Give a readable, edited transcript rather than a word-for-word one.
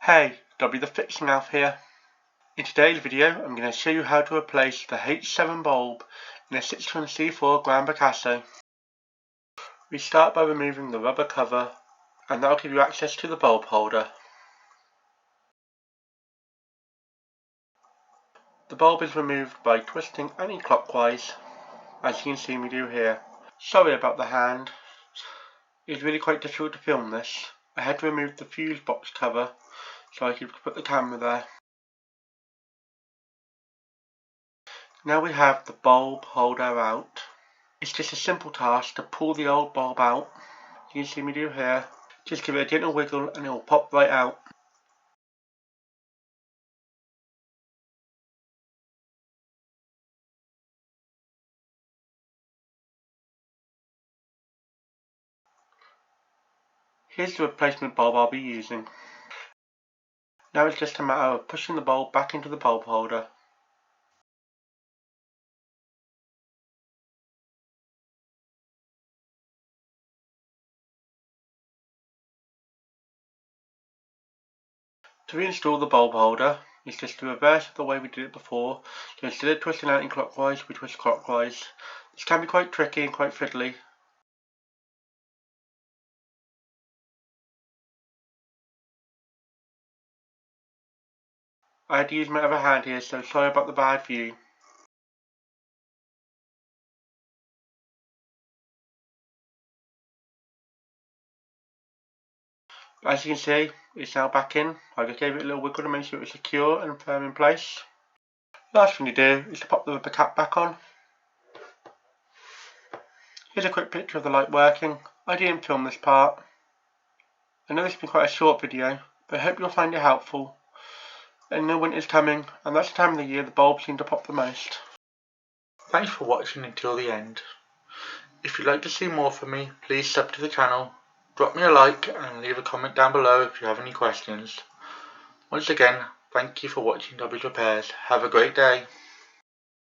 Hey, Dobby the Fixing Elf here. In today's video I'm going to show you how to replace the H7 bulb in a Citroen C4 Grand Picasso. We start by removing the rubber cover, and that will give you access to the bulb holder. The bulb is removed by twisting anti-clockwise, as you can see me do here. Sorry about the hand, it's really quite difficult to film this. I had to remove the fuse box cover so I could put the camera there. Now we have the bulb holder out. It's just a simple task to pull the old bulb out. You can see me do here. Just give it a gentle wiggle and it will pop right out. Here's the replacement bulb I'll be using. Now it's just a matter of pushing the bulb back into the bulb holder. To reinstall the bulb holder, it's just the reverse of the way we did it before. So instead of twisting anti-clockwise, we twist clockwise. This can be quite tricky and quite fiddly. I had to use my other hand here, so sorry about the bad view. As you can see, it's now back in. I just gave it a little wiggle to make sure it was secure and firm in place. Last thing you do is to pop the rubber cap back on. Here's a quick picture of the light working. I didn't film this part. I know this has been quite a short video, but I hope you'll find it helpful. I know winter's coming, and that's the time of the year the bulbs seem to pop the most. Thanks for watching until the end. If you'd like to see more from me, please sub to the channel. Drop me a like and leave a comment down below if you have any questions. Once again, thank you for watching Dobby's Repairs. Have a great day.